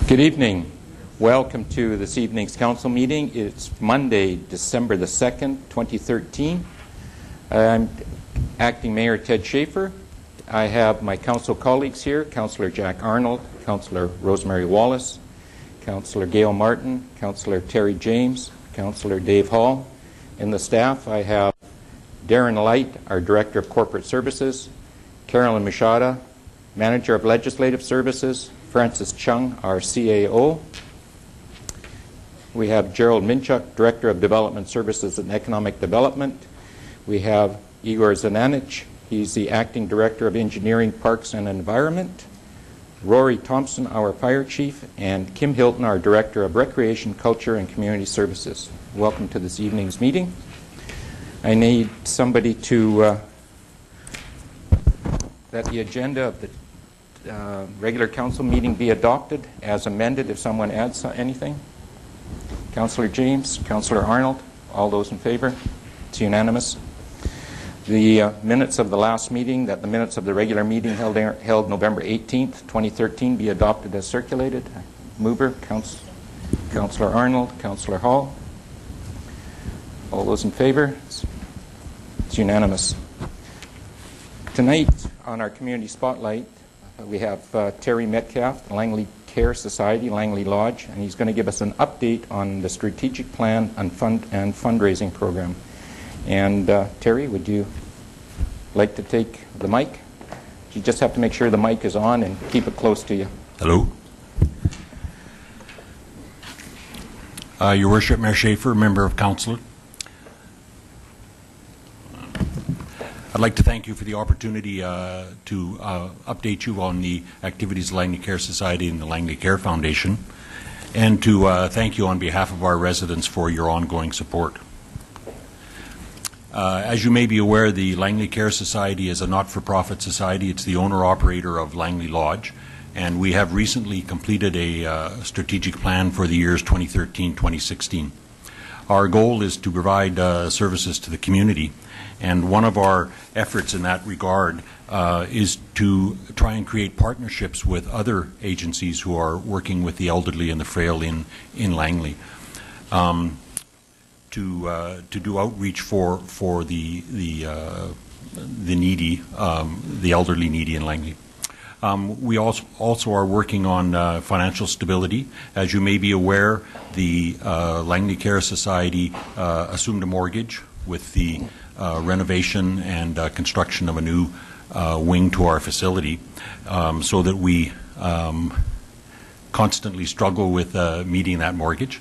Good evening. Welcome to this evening's council meeting. It's Monday, December the 2nd, 2013. I'm Acting Mayor Ted Schaefer. I have my council colleagues here, Councillor Jack Arnold, Councillor Rosemary Wallace, Councillor Gail Martin, Councillor Terry James, Councillor Dave Hall. In the staff, I have Darren Light, our Director of Corporate Services, Carolyn Machada, Manager of Legislative Services, Francis Chung, our CAO. We have Gerald Minchuk, Director of Development Services and Economic Development. We have Igor Zananich. He's the Acting Director of Engineering, Parks and Environment. Rory Thompson, our Fire Chief, and Kim Hilton, our Director of Recreation, Culture and Community Services. Welcome to this evening's meeting. I need somebody to let the agenda of the regular council meeting be adopted as amended if someone adds anything. Councillor James, Councillor Arnold, all those in favor? It's unanimous. The minutes of the last meeting, that the minutes of the regular meeting held November 18th, 2013 be adopted as circulated. Mover, Councillor Arnold, Councillor Hall. All those in favor? It's unanimous. Tonight on our community spotlight, we have Terry Metcalf, Langley Care Society, Langley Lodge, and he's going to give us an update on the strategic plan and fundraising program. And Terry, would you like to take the mic? You just have to make sure the mic is on and keep it close to you. Hello. Your Worship, Mayor Schaefer, Member of Council. I'd like to thank you for the opportunity to update you on the activities of Langley Care Society and the Langley Care Foundation, and to thank you on behalf of our residents for your ongoing support. As you may be aware, the Langley Care Society is a not-for-profit society. It's the owner-operator of Langley Lodge, and we have recently completed a strategic plan for the years 2013-2016. Our goal is to provide services to the community, and one of our efforts in that regard is to try and create partnerships with other agencies who are working with the elderly and the frail in Langley, to do outreach for the needy, the elderly needy in Langley. We also are working on financial stability. As you may be aware, the Langley Care Society assumed a mortgage with the renovation and construction of a new wing to our facility, so that we constantly struggle with meeting that mortgage.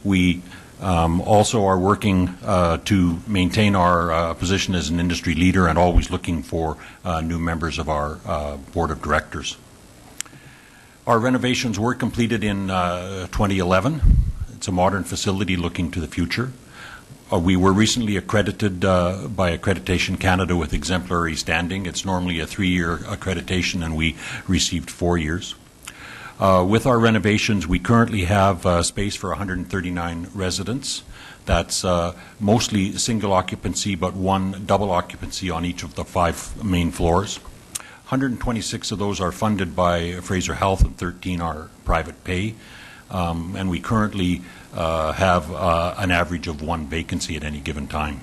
We also are working to maintain our position as an industry leader and always looking for new members of our board of directors. Our renovations were completed in 2011. It's a modern facility looking to the future. We were recently accredited by Accreditation Canada with exemplary standing. It's normally a 3-year accreditation, and we received 4 years. With our renovations, we currently have space for 139 residents. That's mostly single occupancy, but one double occupancy on each of the 5 main floors. 126 of those are funded by Fraser Health and 13 are private pay. And we currently have an average of 1 vacancy at any given time.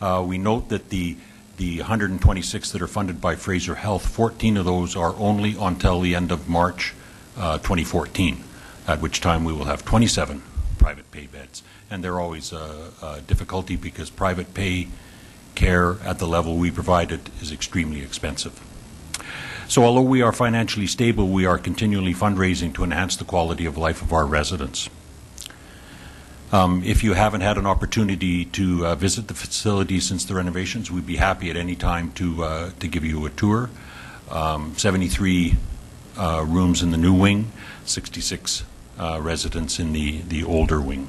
We note that the 126 that are funded by Fraser Health, 14 of those are only until the end of March 2014, at which time we will have 27 private pay beds. And they're always a difficulty because private pay care at the level we provide it is extremely expensive. So although we are financially stable, we are continually fundraising to enhance the quality of life of our residents. If you haven't had an opportunity to visit the facility since the renovations, we'd be happy at any time to give you a tour. 73 rooms in the new wing, 66 residents in the older wing.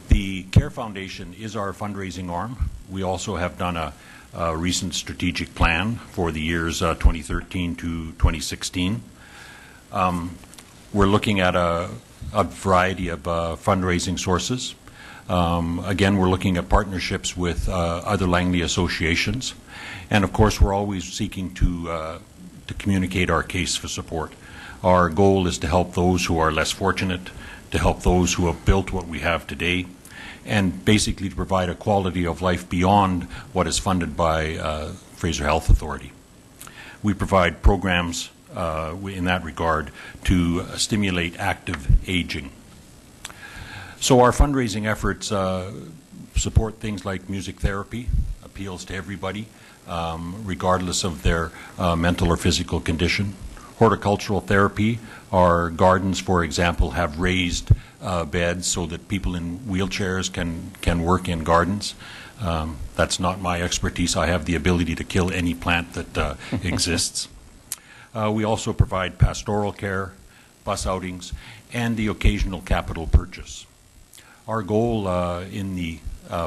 The Care Foundation is our fundraising arm. We also have done a recent strategic plan for the years 2013 to 2016. We're looking at a variety of fundraising sources. Again, we're looking at partnerships with other Langley associations. And of course, we're always seeking to communicate our case for support. Our goal is to help those who are less fortunate, to help those who have built what we have today, and basically to provide a quality of life beyond what is funded by Fraser Health Authority. We provide programs in that regard to stimulate active aging. So our fundraising efforts support things like music therapy, appeals to everybody, regardless of their mental or physical condition. Horticultural therapy, our gardens, for example, have raised beds so that people in wheelchairs can work in gardens. That's not my expertise. I have the ability to kill any plant that exists. We also provide pastoral care, bus outings, and the occasional capital purchase. Our goal in the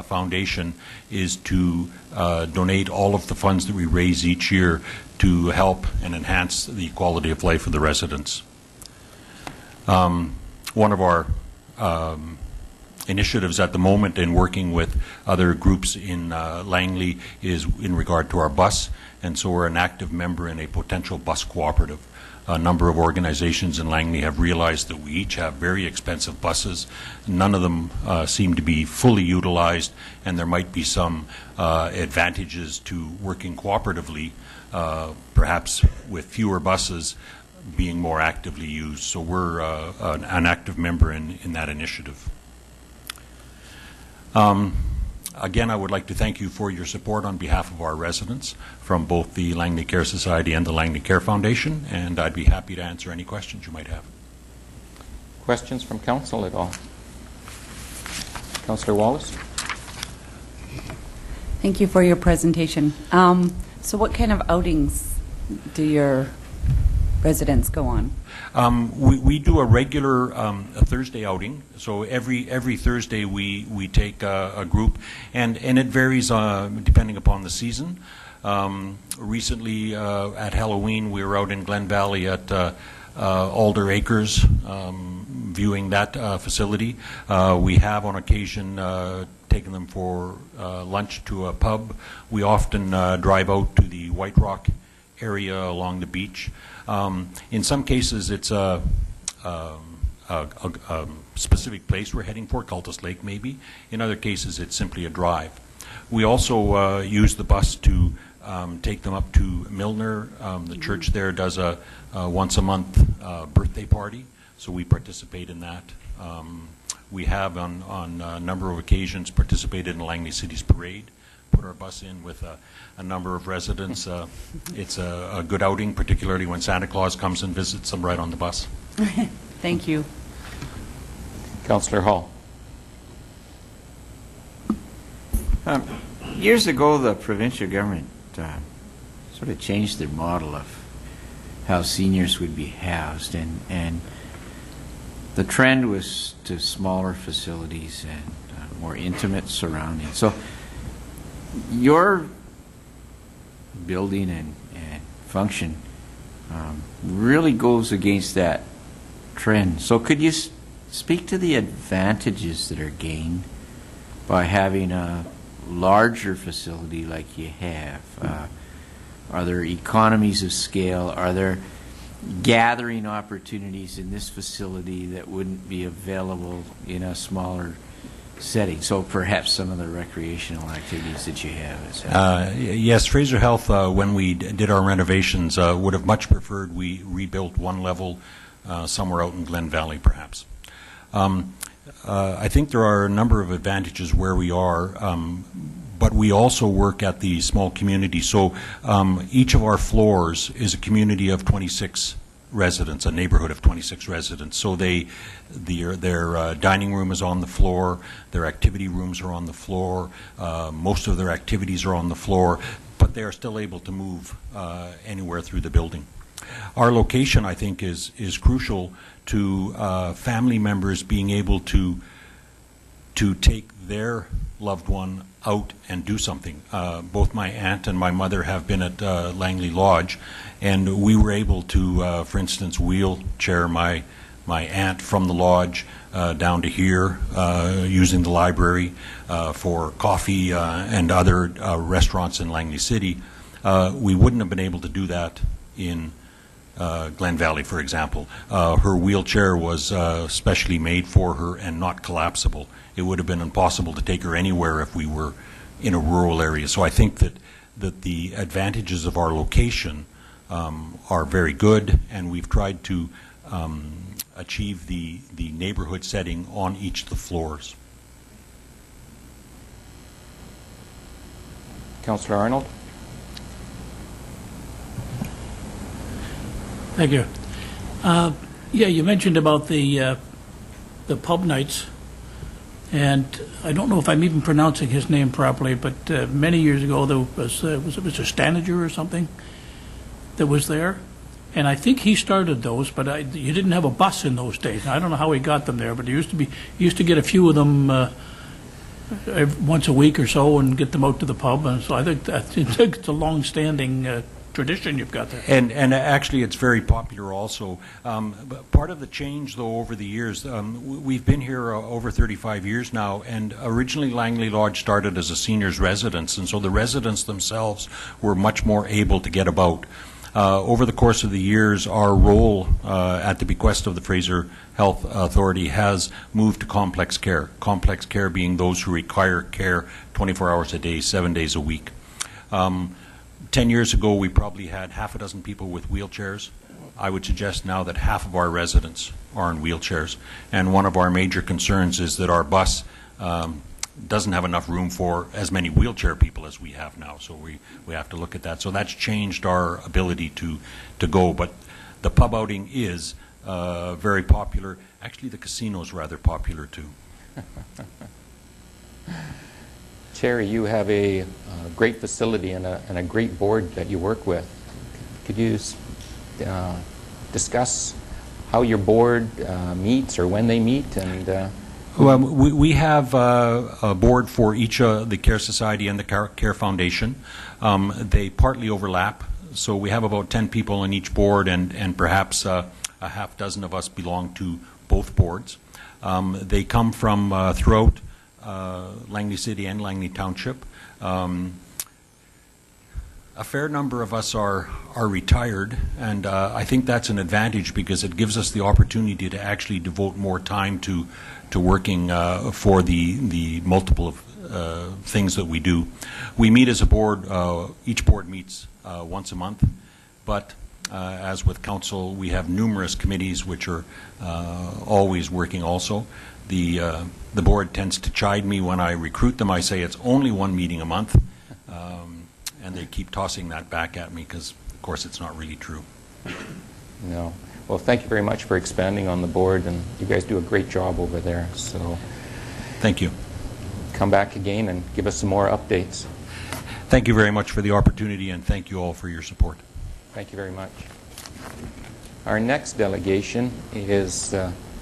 foundation is to donate all of the funds that we raise each year to help and enhance the quality of life of the residents. One of our initiatives at the moment in working with other groups in Langley is in regard to our bus, and so we're an active member in a potential bus cooperative. A number of organizations in Langley have realized that we each have very expensive buses. None of them seem to be fully utilized, and there might be some advantages to working cooperatively, perhaps with fewer buses being more actively used. So we're an active member in that initiative. Again, I would like to thank you for your support on behalf of our residents from both the Langley Care Society and the Langley Care Foundation, and I'd be happy to answer any questions you might have. Questions from council at all? Councillor Wallace? Thank you for your presentation. So what kind of outings do your residents go on? We do a regular a Thursday outing. So every Thursday we take a group, and it varies depending upon the season. Recently at Halloween we were out in Glen Valley at Alder Acres viewing that facility. We have on occasion taken them for lunch to a pub. We often drive out to the White Rock area along the beach. In some cases, it's a specific place we're heading for, Cultus Lake maybe. In other cases, it's simply a drive. We also use the bus to take them up to Milner. The church there does a once-a-month birthday party, so we participate in that. We have, on a number of occasions, participated in Langley City's parade. Put our bus in with a number of residents. It's a good outing, particularly when Santa Claus comes and visits them right on the bus. Thank you. Councillor Hall. Years ago, the provincial government sort of changed their model of how seniors would be housed, and the trend was to smaller facilities and more intimate surroundings. So your building and function really goes against that trend. So could you speak to the advantages that are gained by having a larger facility like you have? Are there economies of scale? Are there gathering opportunities in this facility that wouldn't be available in a smaller setting? So perhaps some of the recreational activities that you have. Yes, Fraser Health, when we did our renovations, would have much preferred we rebuilt one level somewhere out in Glen Valley, perhaps. I think there are a number of advantages where we are, but we also work at the small community. So each of our floors is a community of 26 residents, a neighborhood of 26 residents. So their dining room is on the floor, their activity rooms are on the floor, most of their activities are on the floor, but they are still able to move anywhere through the building. Our location, I think, is crucial to family members being able to take their loved one out and do something. Both my aunt and my mother have been at Langley Lodge, and we were able to, for instance, wheelchair my aunt from the lodge down to here using the library for coffee and other restaurants in Langley City. We wouldn't have been able to do that in Glen Valley, for example. Her wheelchair was specially made for her and not collapsible. It would have been impossible to take her anywhere if we were in a rural area. So I think that the advantages of our location are very good, and we've tried to achieve the neighborhood setting on each of the floors. Councillor Arnold? Thank you. Yeah, you mentioned about the pub nights, and I don't know if I'm even pronouncing his name properly, but many years ago there was it Mr. Stanager or something that was there, and I think he started those, but you didn't have a bus in those days. I don't know how he got them there, but you used to get a few of them once a week or so and get them out to the pub, and so I think it's a long-standing tradition you've got there. And actually, it's very popular also. But part of the change, though, over the years, we've been here over 35 years now, and originally Langley Lodge started as a seniors' residence, and so the residents themselves were much more able to get about. Over the course of the years, our role at the bequest of the Fraser Health Authority has moved to complex care being those who require care 24 hours a day, 7 days a week. 10 years ago, we probably had half a dozen people with wheelchairs. I would suggest now that half of our residents are in wheelchairs. And one of our major concerns is that our bus doesn't have enough room for as many wheelchair people as we have now. So we have to look at that. So that's changed our ability to go. But the pub outing is very popular. Actually, the casino is rather popular, too. Terry, you have a great facility and a great board that you work with. Could you discuss how your board meets or when they meet? And well, we have a board for each the Care Society and the Care Foundation. They partly overlap, so we have about 10 people on each board, and perhaps a half dozen of us belong to both boards. They come from throughout Langley City and Langley Township. A fair number of us are retired, and I think that's an advantage because it gives us the opportunity to actually devote more time to working for the multiple things that we do. We meet as a board. Each board meets once a month, but as with council, we have numerous committees which are always working also. The board tends to chide me when I recruit them. I say it's only one meeting a month, and they keep tossing that back at me because, of course, it's not really true. no. Well, thank you very much for expanding on the board, and you guys do a great job over there. So Thank you. come back again and give us some more updates. Thank you very much for the opportunity, and thank you all for your support. Thank you very much. Our next delegation is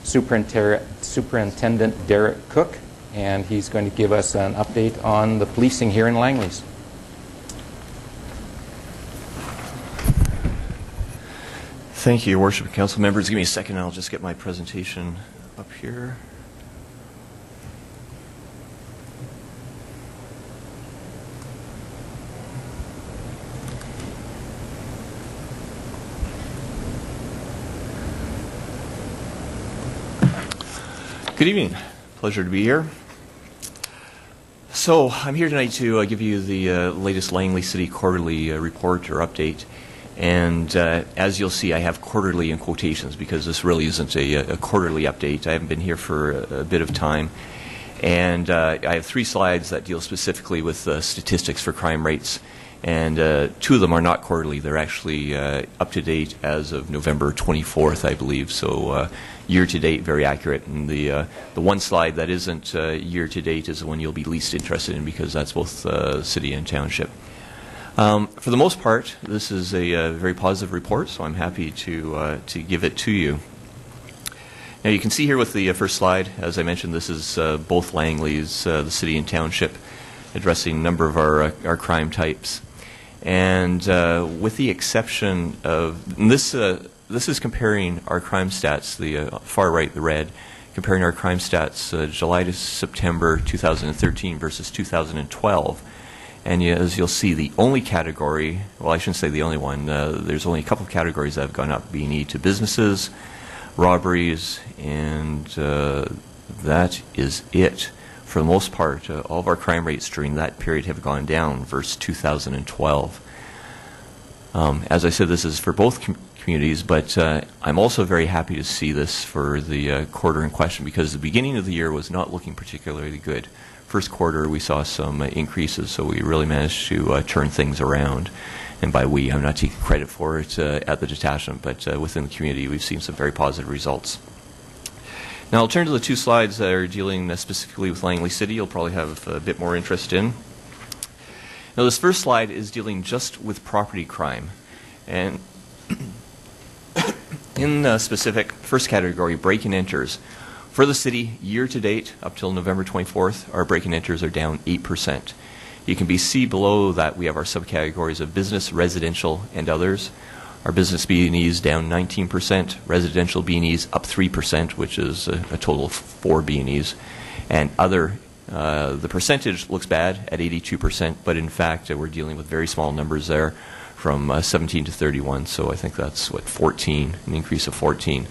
Superintendent Derek Cook, and he's going to give us an update on the policing here in Langley's. Thank you, Your Worship and Council members. Give me a second and I'll just get my presentation up here. Good evening. Pleasure to be here. So I'm here tonight to give you the latest Langley City quarterly report or update. And as you'll see, I have quarterly in quotations because this really isn't a quarterly update. I haven't been here for a bit of time. And I have 3 slides that deal specifically with statistics for crime rates. And 2 of them are not quarterly. They're actually up to date as of November 24th, I believe. So year to date, very accurate. And the one slide that isn't year to date is the one you'll be least interested in because that's both city and township. For the most part, this is a very positive report, so I'm happy to give it to you. Now you can see here with the first slide, as I mentioned, this is both Langley's, the city and township, addressing a number of our crime types. And with the exception of, this is comparing our crime stats, the far right, the red, comparing our crime stats July to September 2013 versus 2012. And as you'll see, the only category, well, I shouldn't say the only one, there's only a couple of categories that have gone up, B&E to businesses, robberies, and that is it. For the most part, all of our crime rates during that period have gone down versus 2012. As I said, this is for both communities, but I'm also very happy to see this for the quarter in question, because the beginning of the year was not looking particularly good. First quarter, we saw some increases, so we really managed to turn things around. And by we, I'm not taking credit for it at the detachment, but within the community, we've seen some very positive results. Now, I'll turn to the two slides that are dealing specifically with Langley City. You'll probably have a bit more interest in. Now, this first slide is dealing just with property crime. And in specific, first category, break-in enters. For the city, year to date, up till November 24th, our break-in enters are down 8%. You can see below that we have our subcategories of business, residential, and others. Our business B&Es down 19%, residential B&Es up 3%, which is a total of 4 B&Es. And other, the percentage looks bad at 82%, but in fact, we're dealing with very small numbers there, from 17 to 31, so I think that's, 14, an increase of 14.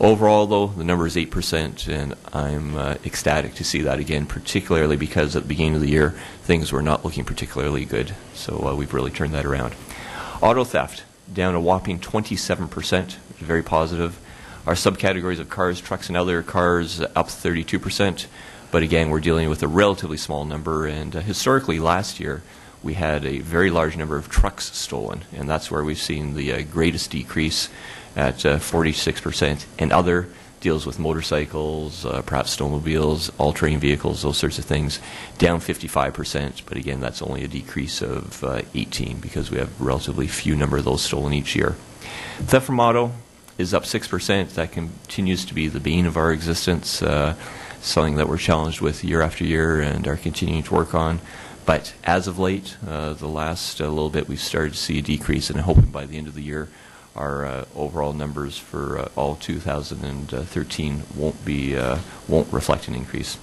Overall, though, the number is 8%, and I'm ecstatic to see that again, particularly because at the beginning of the year, things were not looking particularly good. So we've really turned that around. Auto theft, down a whopping 27%, very positive. Our subcategories of cars, trucks, and other cars up 32%. But again, we're dealing with a relatively small number, and historically last year, we had a very large number of trucks stolen, and that's where we've seen the greatest decrease at 46%, and other deals with motorcycles, perhaps snowmobiles, all-terrain vehicles, those sorts of things, down 55%, but again, that's only a decrease of 18 because we have relatively few number of those stolen each year. Theft from auto is up 6%. That continues to be the bane of our existence, something that we're challenged with year after year and are continuing to work on. But as of late, the last little bit, we've started to see a decrease, and hoping by the end of the year, our overall numbers for all 2013 won't reflect an increase.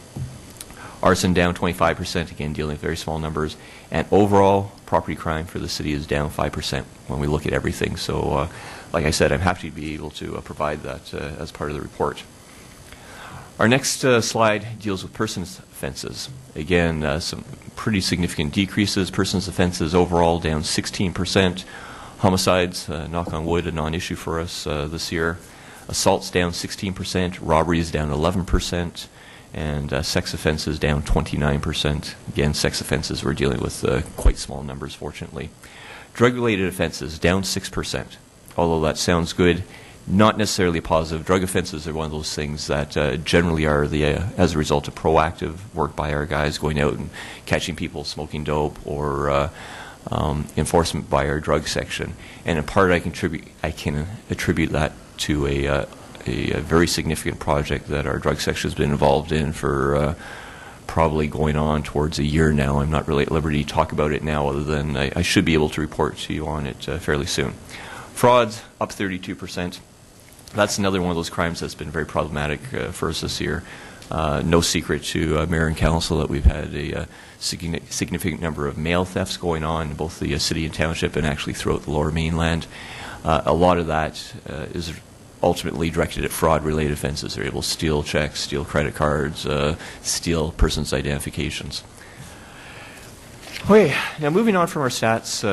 Arson down 25%, again dealing with very small numbers, and overall property crime for the city is down 5% when we look at everything. So, like I said, I'm happy to be able to provide that as part of the report. Our next slide deals with persons offenses. Again, some pretty significant decreases. Persons offenses overall down 16%. Homicides, knock on wood, a non-issue for us this year. Assaults down 16%. Robberies down 11%. And sex offenses down 29%. Again, sex offenses we're dealing with quite small numbers, fortunately. Drug-related offenses down 6%. Although that sounds good, not necessarily positive. Drug offenses are one of those things that generally are as a result of proactive work by our guys going out and catching people smoking dope, or enforcement by our drug section. And in part, I can attribute that to a very significant project that our drug section has been involved in for probably going on towards a year now. I'm not really at liberty to talk about it now, other than I should be able to report to you on it fairly soon. Frauds up 32%. That's another one of those crimes that's been very problematic for us this year. No secret to Mayor and Council that we've had a significant number of mail thefts going on in both the city and township, and actually throughout the Lower Mainland. A lot of that is ultimately directed at fraud-related offenses. They're able to steal checks, steal credit cards, steal persons' identifications. Okay, now moving on from our stats,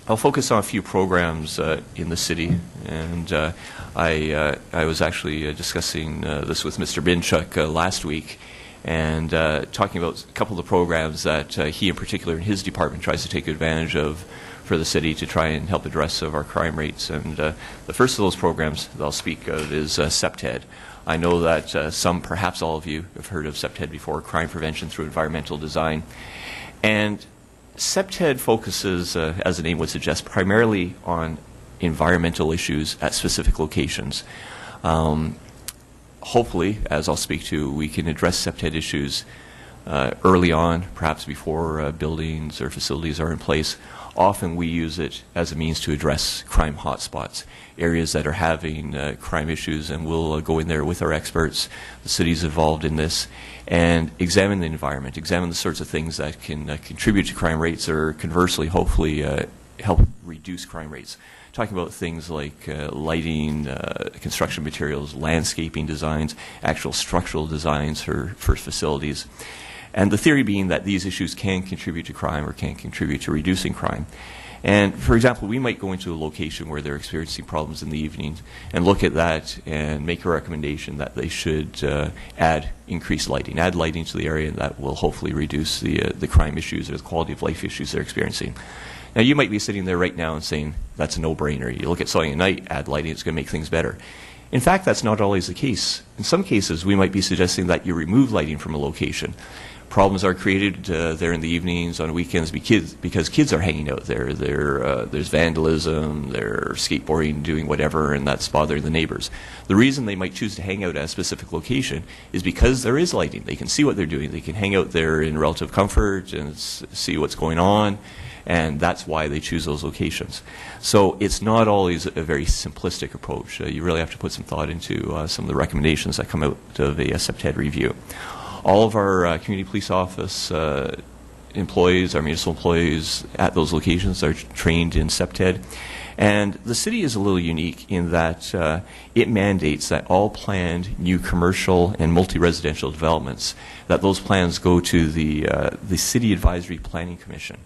I'll focus on a few programs in the city, and I was actually discussing this with Mr. Binchuk last week, and talking about a couple of the programs that he in particular in his department tries to take advantage of for the city to try and help address some of our crime rates. And the first of those programs that I'll speak of is CEPTED. I know that some, perhaps all of you, have heard of CEPTED before, Crime Prevention Through Environmental Design. And CEPTED focuses, as the name would suggest, primarily on environmental issues at specific locations. Hopefully, as I'll speak to, we can address CEPTED issues early on, perhaps before buildings or facilities are in place. often we use it as a means to address crime hotspots, areas that are having crime issues, and we'll go in there with our experts, the city's involved in this, and examine the environment, examine the sorts of things that can contribute to crime rates or conversely, hopefully, help reduce crime rates. Talking about things like lighting, construction materials, landscaping designs, actual structural designs for facilities. And the theory being that these issues can contribute to crime or can contribute to reducing crime. And for example, we might go into a location where they're experiencing problems in the evening and look at that and make a recommendation that they should add increased lighting, add lighting to the area, and that will hopefully reduce the crime issues or the quality of life issues they're experiencing. Now, you might be sitting there right now and saying, that's a no-brainer. You look at something at night, add lighting, it's going to make things better. In fact, that's not always the case. In some cases, we might be suggesting that you remove lighting from a location. Problems are created there in the evenings, on weekends, because kids are hanging out there. There's vandalism, they're skateboarding, doing whatever, and that's bothering the neighbors. The reason they might choose to hang out at a specific location is because there is lighting. They can see what they're doing. They can hang out there in relative comfort and see what's going on, and that's why they choose those locations. So it's not always a very simplistic approach. You really have to put some thought into some of the recommendations that come out of a CPTED review. All of our community police office employees, our municipal employees at those locations are trained in CPTED. And the city is a little unique in that it mandates that all planned new commercial and multi-residential developments, that those plans go to the City Advisory Planning Commission.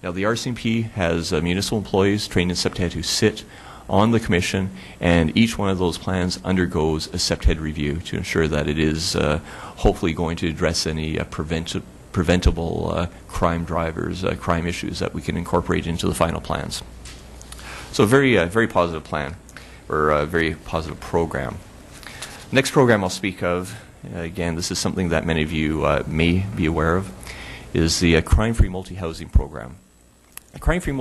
Now, the RCMP has municipal employees trained in CPTED who sit on the commission, and each one of those plans undergoes a CPTED review to ensure that it is hopefully going to address any preventable crime drivers, crime issues that we can incorporate into the final plans. So a very positive plan, or a very positive program. Next program I'll speak of, again, this is something that many of you may be aware of, is the Crime-Free Multi-Housing Program. The Crime-Free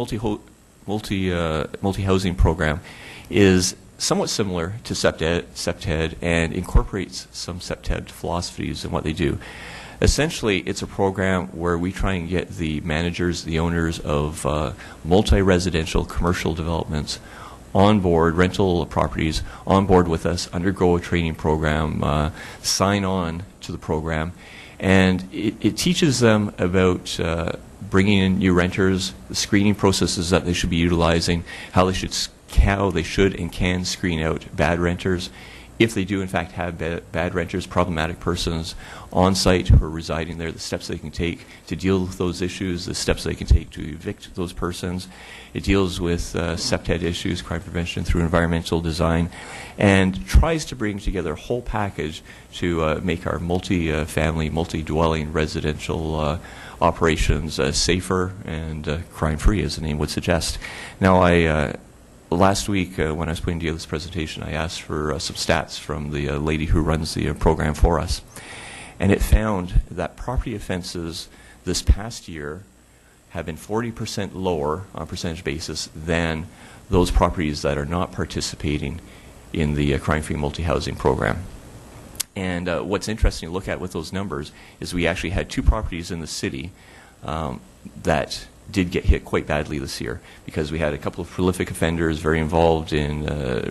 multi-housing program is somewhat similar to CPTED and incorporates some CPTED philosophies in what they do. Essentially, it's a program where we try and get the managers, the owners of multi-residential commercial developments on board, rental properties on board with us, undergo a training program, sign on to the program, and it teaches them about bringing in new renters, the screening processes that they should be utilizing, how they should and can screen out bad renters. If they do in fact have bad renters, problematic persons on site who are residing there, the steps they can take to deal with those issues, the steps they can take to evict those persons. It deals with CPTED issues, crime prevention through environmental design, and tries to bring together a whole package to make our multi-family, multi-dwelling residential operations safer and crime-free, as the name would suggest. Now, last week, when I was putting together this presentation, I asked for some stats from the lady who runs the program for us. And it found that property offenses this past year have been 40% lower on a percentage basis than those properties that are not participating in the crime-free multi-housing program. And what's interesting to look at with those numbers is we actually had 2 properties in the city that did get hit quite badly this year, because we had a couple of prolific offenders very involved in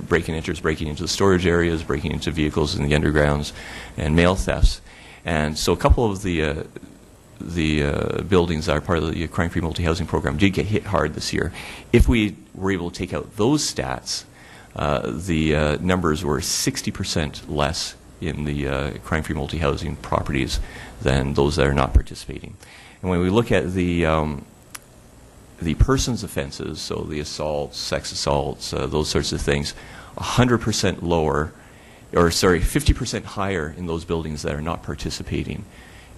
breaking into the storage areas, breaking into vehicles in the undergrounds, and mail thefts. And so a couple of the buildings that are part of the crime-free multi-housing program did get hit hard this year. If we were able to take out those stats, the numbers were 60% less in the crime-free multi-housing properties than those that are not participating. And when we look at the person's offenses, so the assaults, sex assaults, those sorts of things, 100% lower, or sorry, 50% higher in those buildings that are not participating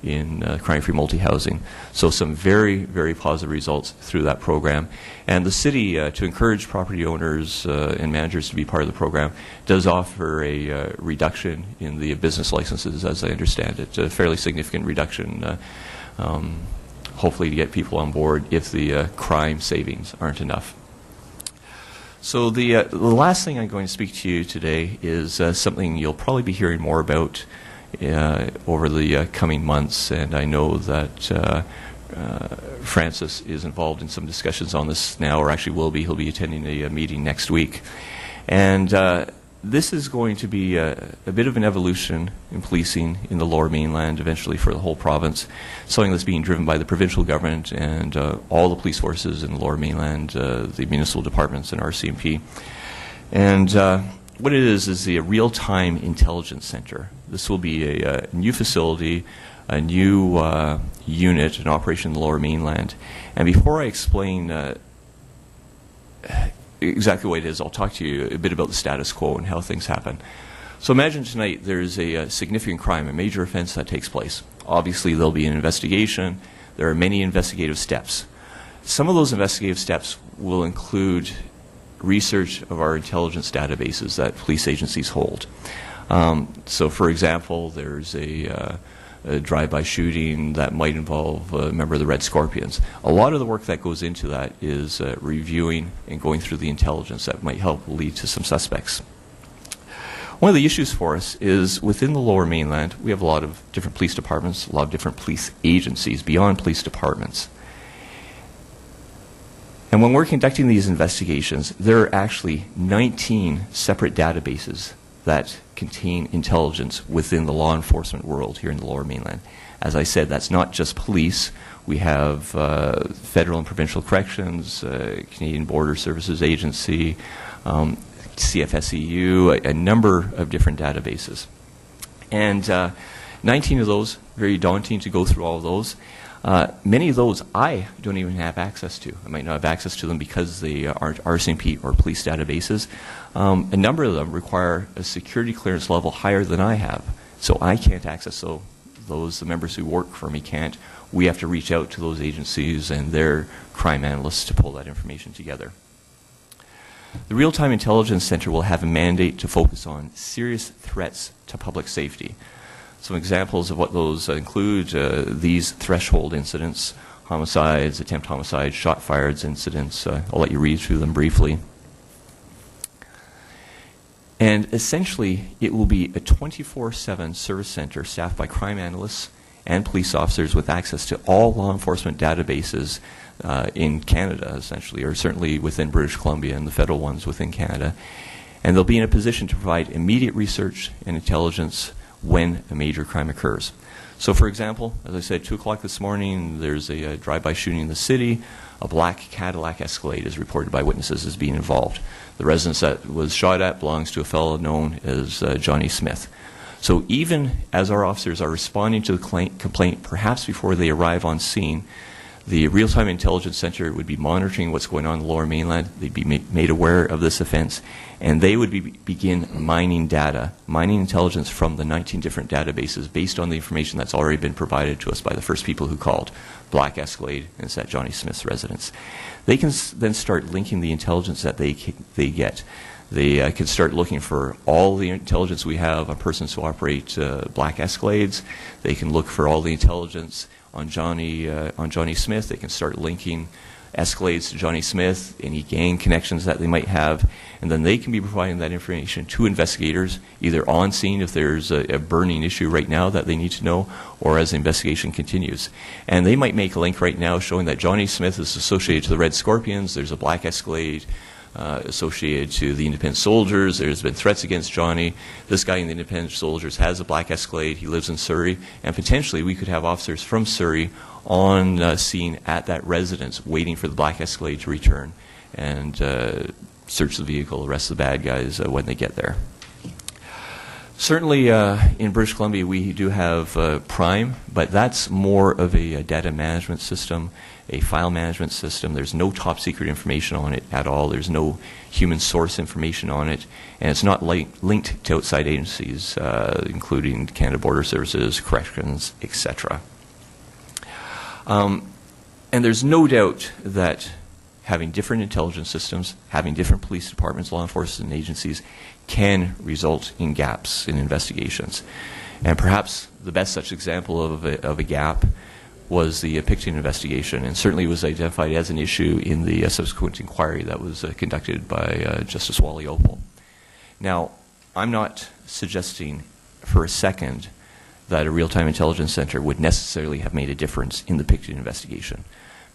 in crime-free multi-housing. So some very, very positive results through that program. And the city, to encourage property owners and managers to be part of the program, does offer a reduction in the business licenses, as I understand it, a fairly significant reduction, hopefully to get people on board if the crime savings aren't enough. So the last thing I'm going to speak to you today is something you'll probably be hearing more about over the coming months, and I know that Francis is involved in some discussions on this now, or actually will be. He'll be attending a meeting next week. And this is going to be a bit of an evolution in policing in the Lower Mainland, eventually for the whole province, something that's being driven by the provincial government and all the police forces in the Lower Mainland, the municipal departments and RCMP. And what it is the Real-Time Intelligence Center. This will be a new facility, a new unit, an operation in the Lower Mainland. And before I explain exactly what it is, I'll talk to you a bit about the status quo and how things happen. So imagine tonight there's a significant crime, a major offense that takes place. Obviously there'll be an investigation. There are many investigative steps. Some of those investigative steps will include research of our intelligence databases that police agencies hold. So for example, there's a drive-by shooting that might involve a member of the Red Scorpions. A lot of the work that goes into that is reviewing and going through the intelligence that might help lead to some suspects. One of the issues for us is within the Lower Mainland, we have a lot of different police departments, a lot of different police agencies beyond police departments. And when we're conducting these investigations, there are actually 19 separate databases that contain intelligence within the law enforcement world here in the Lower Mainland. As I said, that's not just police. We have federal and provincial corrections, Canadian Border Services Agency, CFSEU, a number of different databases. And 19 of those, very daunting to go through all of those. Many of those I don't even have access to. I might not have access to them because they aren't RCMP or police databases. A number of them require a security clearance level higher than I have. So I can't access those. The members who work for me can't. We have to reach out to those agencies and their crime analysts to pull that information together. The Real-Time Intelligence Center will have a mandate to focus on serious threats to public safety. Some examples of what those include, these threshold incidents, homicides, attempt homicides, shot fired incidents. I'll let you read through them briefly. And essentially, it will be a 24/7 service center staffed by crime analysts and police officers with access to all law enforcement databases in Canada, essentially, or certainly within British Columbia and the federal ones within Canada. And they'll be in a position to provide immediate research and intelligence when a major crime occurs. So for example, as I said, 2 o'clock this morning, there's a drive-by shooting in the city. A black Cadillac Escalade is reported by witnesses as being involved. The residence that was shot at belongs to a fellow known as Johnny Smith. So even as our officers are responding to the complaint, perhaps before they arrive on scene, the Real-Time Intelligence Center would be monitoring what's going on in the Lower Mainland. They'd be made aware of this offense, and they would begin mining data, mining intelligence from the 19 different databases based on the information that's already been provided to us by the first people who called. Black Escalade, and it's at Johnny Smith's residence. They can then start linking the intelligence that they get. They can start looking for all the intelligence we have on persons who operate black Escalades. They can look for all the intelligence on Johnny Smith. They can start linking Escalades to Johnny Smith, any gang connections that they might have, and then they can be providing that information to investigators, either on scene if there's a burning issue right now that they need to know, or as the investigation continues. And they might make a link right now showing that Johnny Smith is associated to the Red Scorpions, there's a black Escalade associated to the Independent Soldiers, there's been threats against Johnny, this guy in the Independent Soldiers has a black Escalade, he lives in Surrey, and potentially we could have officers from Surrey on scene at that residence waiting for the black Escalade to return and search the vehicle, arrest the bad guys when they get there. Certainly in British Columbia we do have Prime, but that's more of a data management system, a file management system. There's no top secret information on it at all. There's no human source information on it, and it's not linked to outside agencies, including Canada Border Services, Corrections, etc. And there's no doubt that having different intelligence systems, having different police departments, law enforcement agencies, can result in gaps in investigations. And perhaps the best such example of a gap was the Picton investigation, and certainly was identified as an issue in the subsequent inquiry that was conducted by Justice Wally Opal. Now, I'm not suggesting for a second that a real-time intelligence center would necessarily have made a difference in the Picton investigation.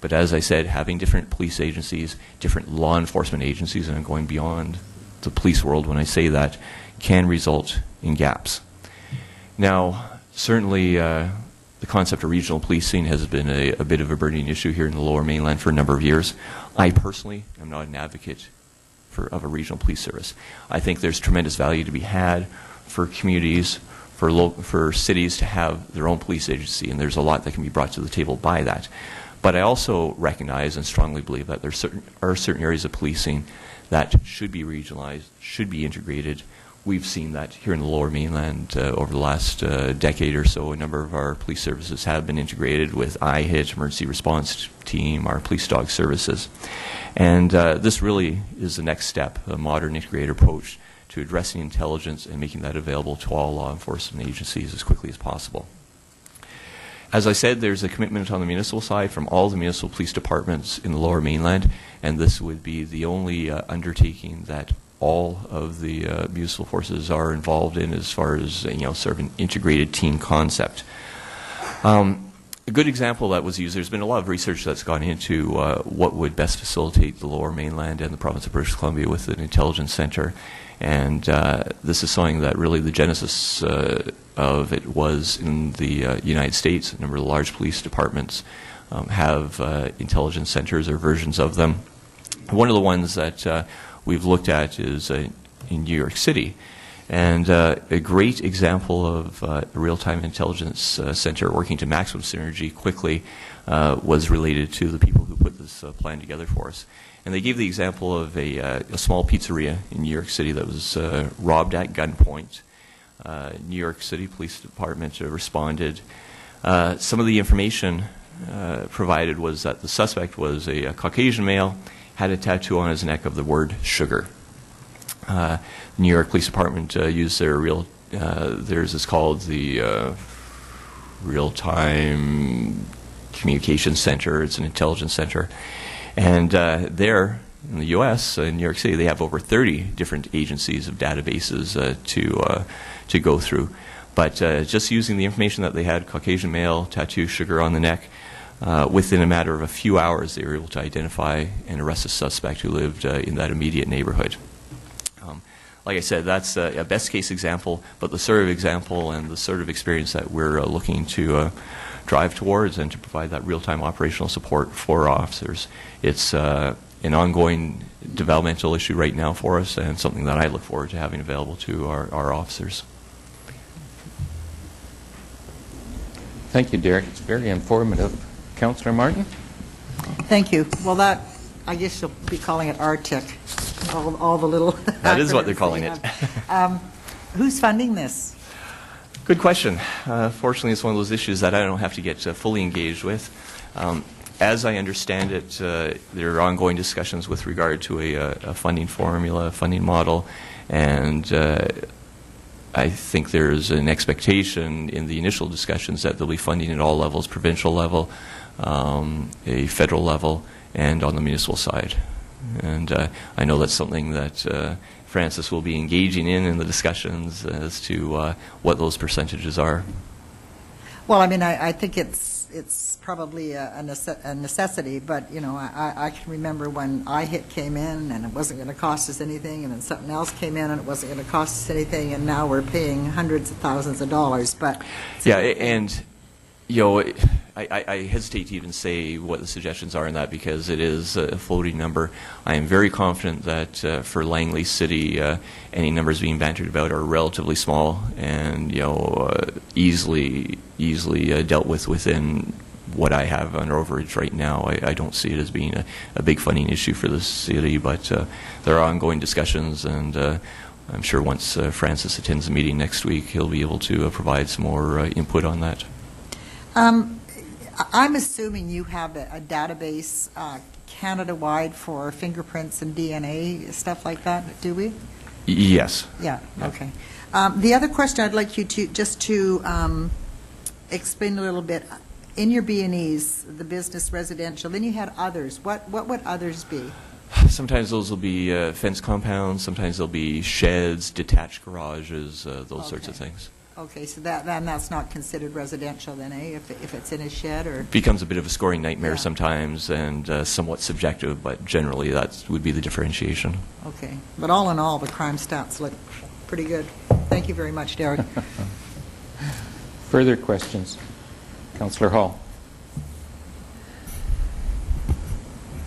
But as I said, having different police agencies, different law enforcement agencies, and I'm going beyond the police world when I say that, can result in gaps. Now, certainly the concept of regional policing has been a bit of a burning issue here in the Lower Mainland for a number of years. I personally am not an advocate of a regional police service. I think there's tremendous value to be had for communities, for cities to have their own police agency, and there's a lot that can be brought to the table by that. But I also recognize and strongly believe that there are certain areas of policing that should be regionalized, should be integrated. We've seen that here in the Lower Mainland over the last decade or so. A number of our police services have been integrated with IHIT, Emergency Response Team, our police dog services. And this really is the next step, a modern integrated approach to addressing intelligence and making that available to all law enforcement agencies as quickly as possible. As I said, there's a commitment on the municipal side from all the municipal police departments in the Lower Mainland, and this would be the only undertaking that all of the municipal forces are involved in as far as, sort of an integrated team concept. A good example that was used, there's been a lot of research that's gone into what would best facilitate the Lower Mainland and the province of British Columbia with an intelligence center. And this is something that really the genesis of it was in the United States. A number of the large police departments have intelligence centers or versions of them. One of the ones that we've looked at is in New York City. And a great example of a real-time intelligence center working to maximum synergy quickly was related to the people who put this plan together for us. And they gave the example of a small pizzeria in New York City that was robbed at gunpoint. New York City Police Department responded. Some of the information provided was that the suspect was a Caucasian male, had a tattoo on his neck of the word sugar. New York Police Department used their theirs is called the Real-Time Communications Center. It's an intelligence center. And there in the U.S., in New York City, they have over 30 different agencies of databases to go through. But just using the information that they had, Caucasian male, tattoo, sugar on the neck, within a matter of a few hours, they were able to identify and arrest a suspect who lived in that immediate neighborhood. Like I said, that's a best case example, but the sort of example and the sort of experience that we're looking to drive towards and to provide that real-time operational support for officers. It's an ongoing developmental issue right now for us and something that I look forward to having available to our officers. Thank you, Derek. It's very informative. Councillor Martin? Thank you. Well, that, I guess you'll be calling it RTIC, all the little That is what they're calling it. Who's funding this? Good question. Fortunately, it's one of those issues that I don't have to get fully engaged with. As I understand it, there are ongoing discussions with regard to a funding formula, a funding model, and I think there's an expectation in the initial discussions that there'll be funding at all levels, provincial level, a federal level, and on the municipal side. And I know that's something that Francis will be engaging in the discussions as to what those percentages are. Well, I mean, I think it's probably a necessity, but, you know, I can remember when IHIT came in and it wasn't going to cost us anything, and then something else came in and it wasn't going to cost us anything, and now we're paying hundreds of thousands of dollars. But yeah, and, you know, I hesitate to even say what the suggestions are in that because it is a floating number. I am very confident that for Langley City, any numbers being bantered about are relatively small and, you know, easily dealt with within what I have under overage right now. I don't see it as being a big funding issue for the city, but there are ongoing discussions, and I'm sure once Francis attends the meeting next week, he'll be able to provide some more input on that. I'm assuming you have a database Canada-wide for fingerprints and DNA, stuff like that, do we? Yes. Yeah, okay. The other question I'd like you to just to explain a little bit, in your B&Es, the business, residential, then you had others. What would others be? Sometimes those will be fence compounds, sometimes they'll be sheds, detached garages, those sorts of things. Okay, so that's not considered residential then, eh? If it's in a shed or? Becomes a bit of a scoring nightmare Yeah. sometimes, and somewhat subjective, but generally that would be the differentiation. Okay, but all in all, the crime stats look pretty good. Thank you very much, Derek. Further questions? Councillor Hall.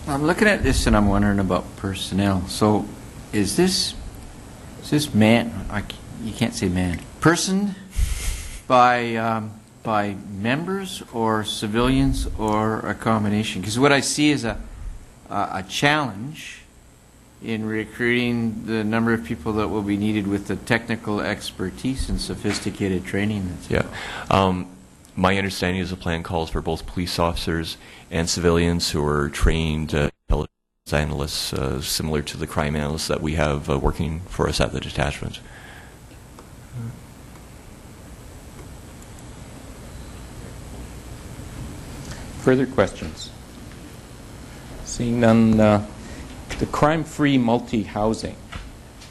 I'm looking at this and I'm wondering about personnel. So is this man, you can't say man, person by members or civilians or a combination? Because what I see is a challenge in recruiting the number of people that will be needed with the technical expertise and sophisticated training. Yeah. My understanding is the plan calls for both police officers and civilians who are trained intelligence analysts, similar to the crime analysts that we have working for us at the detachment. Further questions? Seeing none, the crime-free multi-housing,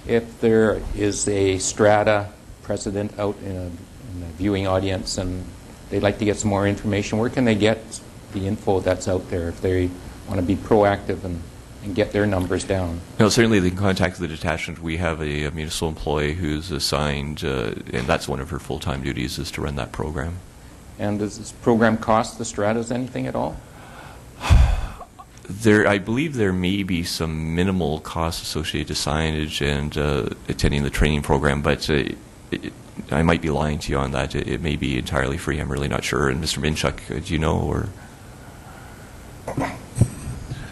if there is a strata president out in a viewing audience and they'd like to get some more information, where can they get the info that's out there if they want to be proactive and get their numbers down? No, certainly they can contact the detachment. We have a municipal employee who's assigned, and that's one of her full-time duties, is to run that program. And does this program cost the stratas anything at all? I believe there may be some minimal costs associated to signage and attending the training program, but I might be lying to you on that. It may be entirely free. I'm really not sure. And Mr. Minchuk, do you know? Or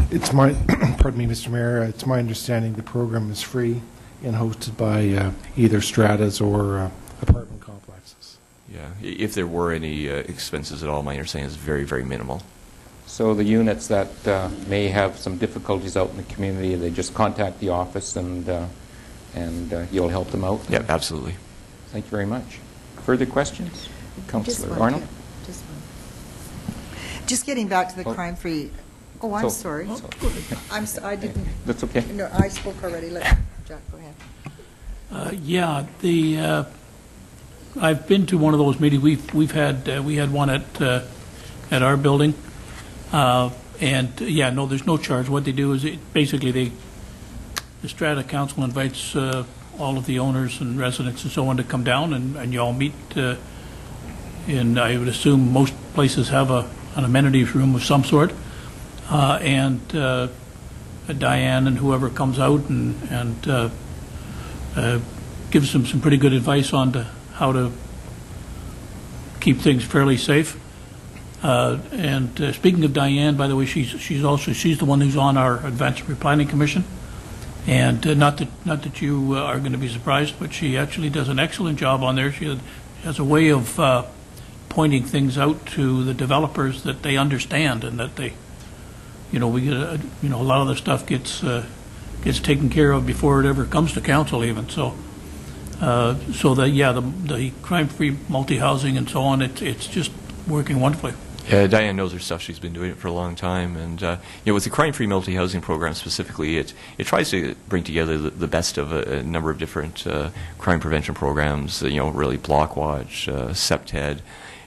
It's my, pardon me, Mr. Mayor, it's my understanding the program is free and hosted by either stratas or apartment complexes. yeah, if there were any expenses at all, my understanding is very, very minimal. So the units that may have some difficulties out in the community, they just contact the office and you'll help them out? Yeah, absolutely. Thank you very much. Further questions? Councillor one, Arnold? yeah, just one. Just getting back to the crime-free, I'm sorry. I didn't, That's okay. no, I spoke already. Jack, go ahead. Yeah, I've been to one of those meetings. We had one at our building, and yeah, no, there's no charge. What they do is basically the Strata Council invites all of the owners and residents and so on to come down, and you all meet. And I would assume most places have an amenities room of some sort, and Diane and whoever comes out and gives them some pretty good advice on how to keep things fairly safe. And speaking of Diane, by the way, she's the one who's on our Advanced Replanning Commission. And not that you are going to be surprised, but she actually does an excellent job on there. She has a way of pointing things out to the developers that they understand, and that they, we get a lot of the stuff gets taken care of before it ever comes to council even. So the crime-free multi-housing and so on, it's just working wonderfully. Yeah, Diane knows her stuff. She's been doing it for a long time. And with the crime-free multi-housing program specifically, it tries to bring together the best of a number of different crime prevention programs, really Block Watch, SEPTED.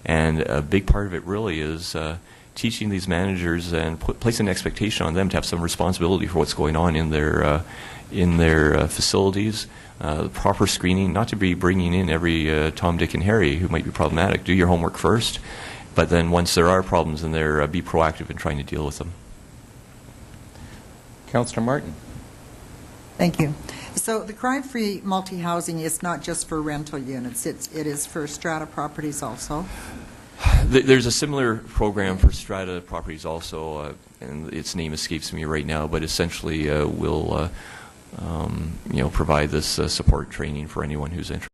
And a big part of it really is teaching these managers and placing an expectation on them to have some responsibility for what's going on in their facilities, the proper screening, not to be bringing in every Tom, Dick, and Harry who might be problematic. Do your homework first. But then once there are problems in there, be proactive in trying to deal with them. Councillor Martin. Thank you. So the crime-free multi-housing is not just for rental units. It is for strata properties also. There's a similar program for strata properties also, and its name escapes me right now, but essentially we'll provide this support training for anyone who's interested.